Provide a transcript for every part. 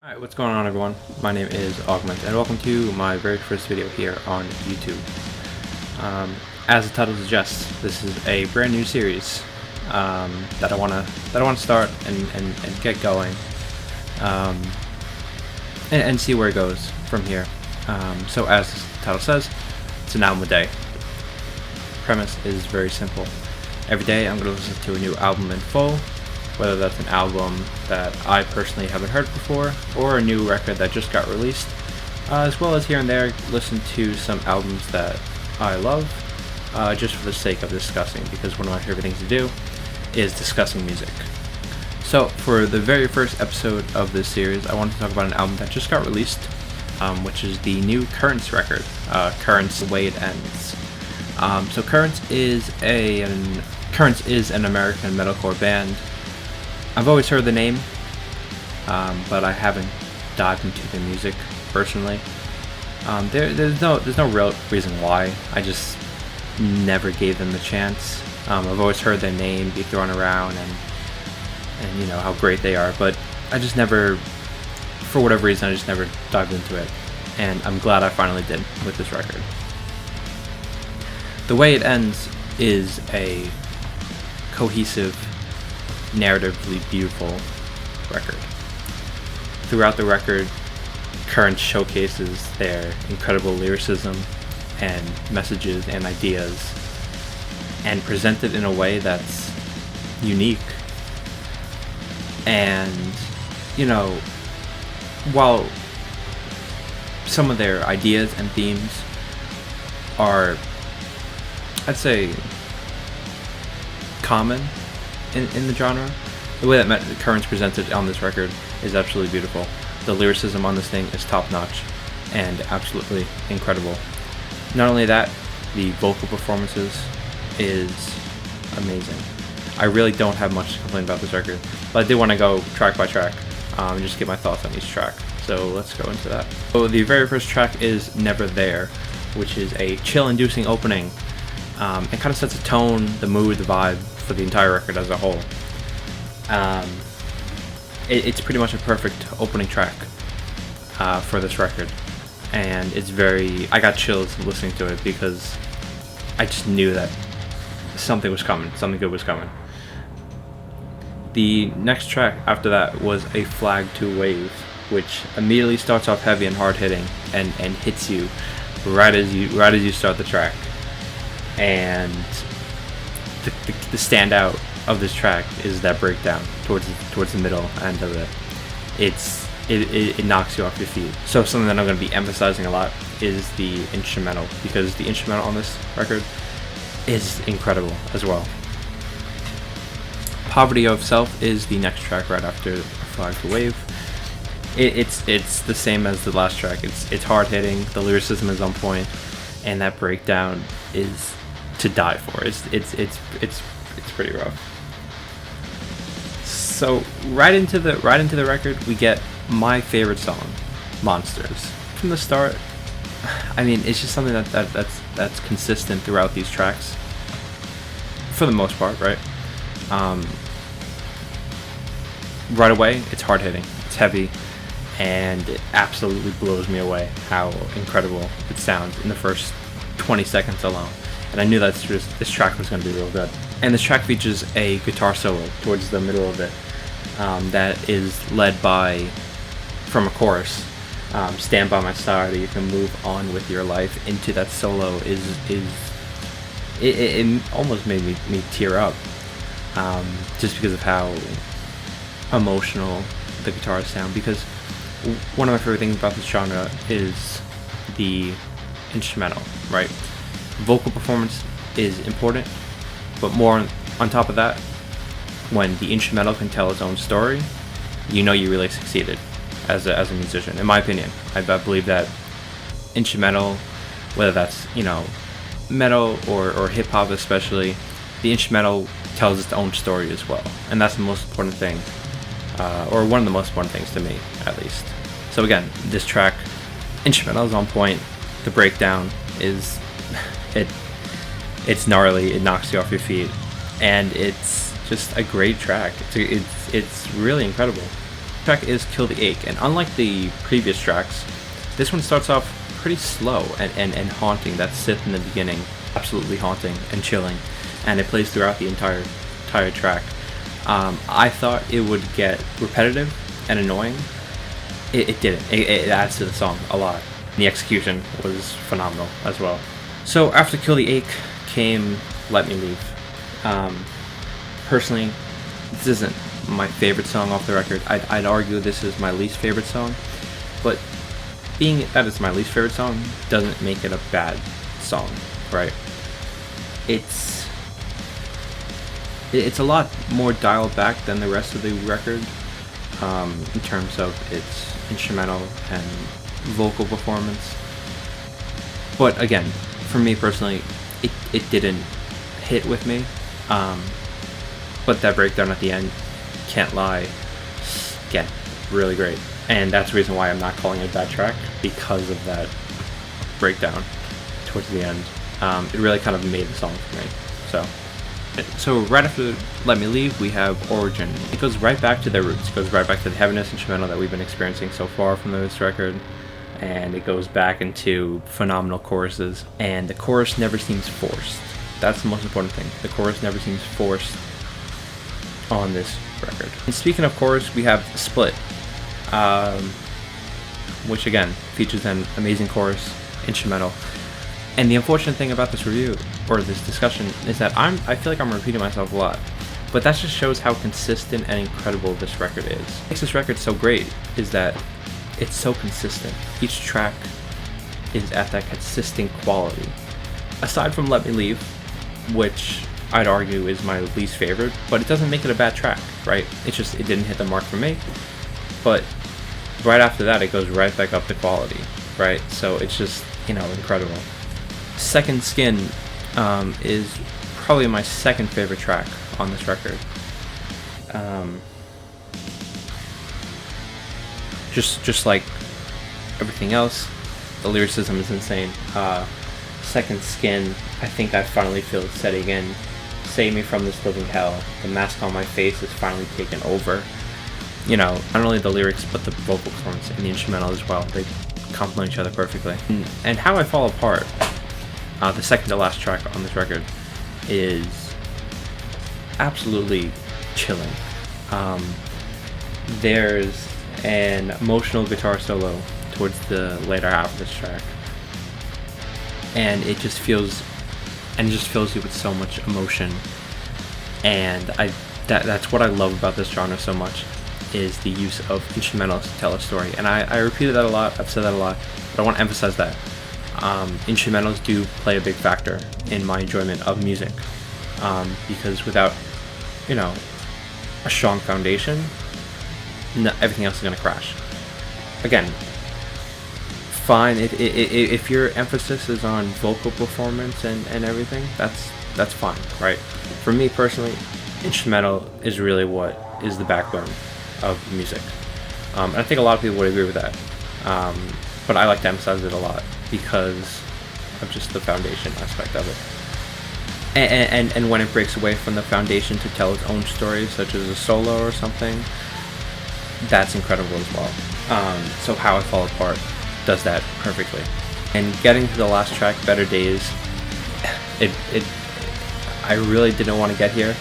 Alright, what's going on everyone? My name is Augment and welcome to my very first video here on YouTube. As the title suggests, this is a brand new series that I wanna start and get going and see where it goes from here. So as the title says, it's an album a day. The premise is very simple. Every day I'm going to listen to a new album in full, whether that's an album that I personally haven't heard before or a new record that just got released, as well as here and there listen to some albums that I love, just for the sake of discussing, because one of my favorite things to do is discussing music. So for the very first episode of this series, I wanted to talk about an album that just got released, which is the new Currents record, Currents: The Way It Ends. So Currents is an American metalcore band. I've always heard the name, but I haven't dived into their music personally. There's no real reason why. I just never gave them the chance. I've always heard their name be thrown around and you know how great they are, but I just never, for whatever reason, I just never dived into it. And I'm glad I finally did with this record. The Way It Ends is a cohesive, narratively beautiful record. Throughout the record, Currents showcases their incredible lyricism and messages and ideas, and presented in a way that's unique. And, you know, while some of their ideas and themes are, I'd say, common in the genre, the way that Currents presented on this record is absolutely beautiful. The lyricism on this thing is top-notch and absolutely incredible. Not only that, the vocal performances is amazing. I really don't have much to complain about this record, but I did want to go track by track and just get my thoughts on each track. So let's go into that. So the very first track is Never There, which is a chill-inducing opening. It kind of sets the tone, the mood, the vibe for the entire record as a whole. It's pretty much a perfect opening track for this record, and it's I got chills listening to it because I just knew that something was coming, something good was coming. The next track after that was A Flag to Wave, which immediately starts off heavy and hard hitting and hits you right as you start the track. And the standout of this track is that breakdown towards the middle end of it. It knocks you off your feet. So something that I'm going to be emphasizing a lot is the instrumental, because the instrumental on this record is incredible as well. Poverty of Self is the next track right after Flag to Wave. It's the same as the last track. It's hard hitting, the lyricism is on point, and that breakdown is to die for. It's pretty rough. So right into the record, we get my favorite song, Monsters. From the start, I mean, it's just something that's consistent throughout these tracks, for the most part, right? Right away, it's hard hitting, it's heavy, and it absolutely blows me away how incredible it sounds in the first 20 seconds alone. And I knew that this track was going to be real good. And this track features a guitar solo towards the middle of it that is led from a chorus. Stand by my side, or you can move on with your life. Into that solo it almost made me tear up, just because of how emotional the guitars sound. Because one of my favorite things about this genre is the instrumental, right? Vocal performance is important, but more on top of that, when the instrumental can tell its own story, you know you really succeeded as a musician. In my opinion, I believe that instrumental, whether that's, you know, metal or hip hop especially, the instrumental tells its own story as well, and that's the most important thing, or one of the most important things to me, at least. So again, this track, instrumental is on point. The breakdown is it's gnarly, it knocks you off your feet, and it's just a great track. It's really incredible. track is Kill the Ache, and unlike the previous tracks, this one starts off pretty slow and haunting. That synth in the beginning, absolutely haunting and chilling, and it plays throughout the entire track. I thought it would get repetitive and annoying. It didn't. It adds to the song a lot. The execution was phenomenal as well. So after Kill the Ache came Let Me Leave. Personally, this isn't my favorite song off the record. I'd argue this is my least favorite song, but being that it's my least favorite song doesn't make it a bad song, right? It's a lot more dialed back than the rest of the record, in terms of its instrumental and vocal performance. But again, for me personally, it didn't hit with me. But that breakdown at the end, can't lie, again, really great. And that's the reason why I'm not calling it a bad track, because of that breakdown towards the end. It really kind of made the song for me. So right after Let Me Leave, we have Origin. It goes right back to their roots. It goes right back to the heaviness instrumental that we've been experiencing so far from this record. And it goes back into phenomenal choruses. And the chorus never seems forced. That's the most important thing. The chorus never seems forced on this record. And speaking of chorus, we have Split, which again features an amazing chorus instrumental. And the unfortunate thing about this review, or this discussion, is that I feel like I'm repeating myself a lot, but that just shows how consistent and incredible this record is. What makes this record so great is that it's so consistent. Each track is at that consistent quality. Aside from Let Me Leave, which I'd argue is my least favorite, but it doesn't make it a bad track, right? It didn't hit the mark for me. But right after that, it goes right back up to quality, right? So it's just, incredible. Second Skin is probably my second favorite track on this record. Just like everything else, the lyricism is insane. Second Skin, I think I finally feel it setting in. Save me from this living hell. The mask on my face is finally taken over. Not only the lyrics, but the vocal performance and the instrumental as well. They complement each other perfectly. And How I Fall Apart, the second to last track on this record, is absolutely chilling. There's an emotional guitar solo towards the later half of this track, and it just fills you with so much emotion. And that's what I love about this genre so much, is the use of instrumentals to tell a story. And I repeated that a lot, I've said that a lot, but I want to emphasize that instrumentals do play a big factor in my enjoyment of music, because without a strong foundation, everything else is going to crash. Again, fine if your emphasis is on vocal performance and everything, that's fine, right? For me personally, instrumental is really what is the backbone of music, and I think a lot of people would agree with that, but I like to emphasize it a lot because of just the foundation aspect of it. And when it breaks away from the foundation to tell its own story, such as a solo or something, that's incredible as well. So How I Fall Apart does that perfectly. And getting to the last track, Better Days, I really didn't want to get here,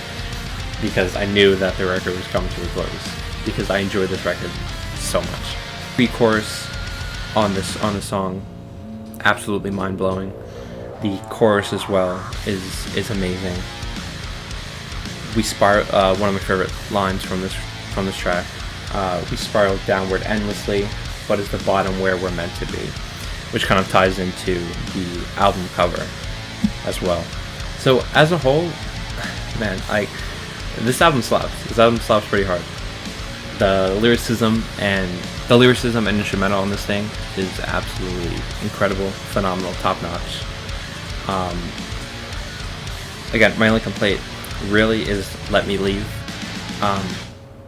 because I knew that the record was coming to a close, because I enjoyed this record so much. Pre-chorus on the song, absolutely mind-blowing. The chorus as well is amazing. We spiral. One of my favorite lines from this track. We spiral downward endlessly, but is the bottom where we're meant to be, which kind of ties into the album cover as well. So as a whole, man, this album slaps. This album slaps pretty hard. The lyricism and instrumental on this thing is absolutely incredible, phenomenal, top notch. Again, my only complaint really is Let Me Leave.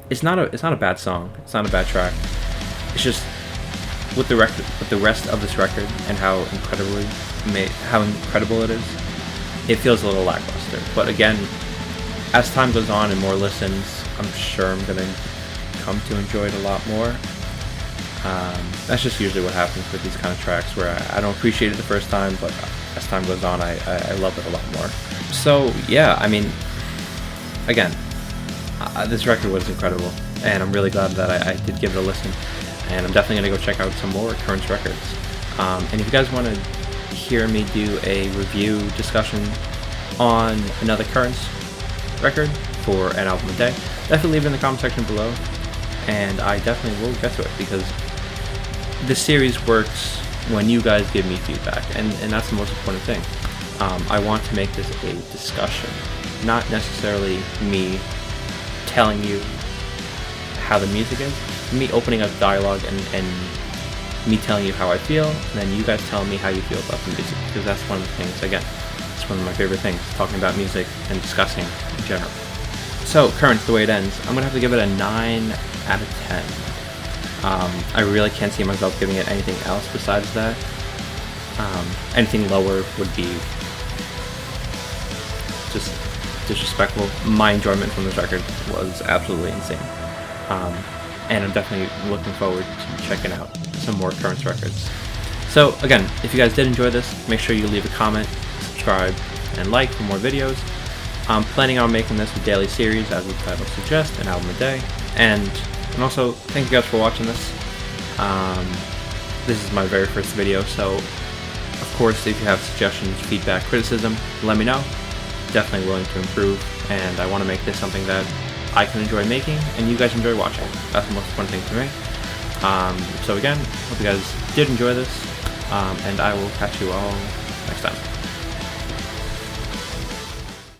It's not a bad song. It's not a bad track. It's just with the rest of this record and how incredible it is, it feels a little lackluster. But again, as time goes on and more listens, I'm sure I'm gonna come to enjoy it a lot more. That's just usually what happens with these kind of tracks, where I don't appreciate it the first time, but as time goes on, I love it a lot more. So yeah, I mean, again, this record was incredible, and I'm really glad that I did give it a listen, and I'm definitely going to go check out some more Currents records. And if you guys want to hear me do a review discussion on another Currents record for an album a day, definitely leave it in the comment section below, and I definitely will get to it, because this series works when you guys give me feedback, and that's the most important thing. I want to make this a discussion, not necessarily me telling you how the music is, me opening up dialogue and me telling you how I feel, and then you guys telling me how you feel about the music, because that's one of the things, again, it's one of my favorite things, talking about music and discussing in general. So, Currents, the way it ends, I'm going to have to give it a 9 out of 10. I really can't see myself giving it anything else besides that. Anything lower would be just disrespectful. My enjoyment from this record was absolutely insane. And I'm definitely looking forward to checking out some more Currents records. So again, if you guys did enjoy this, make sure you leave a comment, subscribe, and like for more videos. I'm planning on making this a daily series, as the title suggests, an album a day. And also, thank you guys for watching this. This is my very first video, so of course, if you have suggestions, feedback, criticism, let me know. Definitely willing to improve, and I want to make this something that I can enjoy making and you guys enjoy watching. That's the most important thing for me. So again, hope you guys did enjoy this, and I will catch you all next time.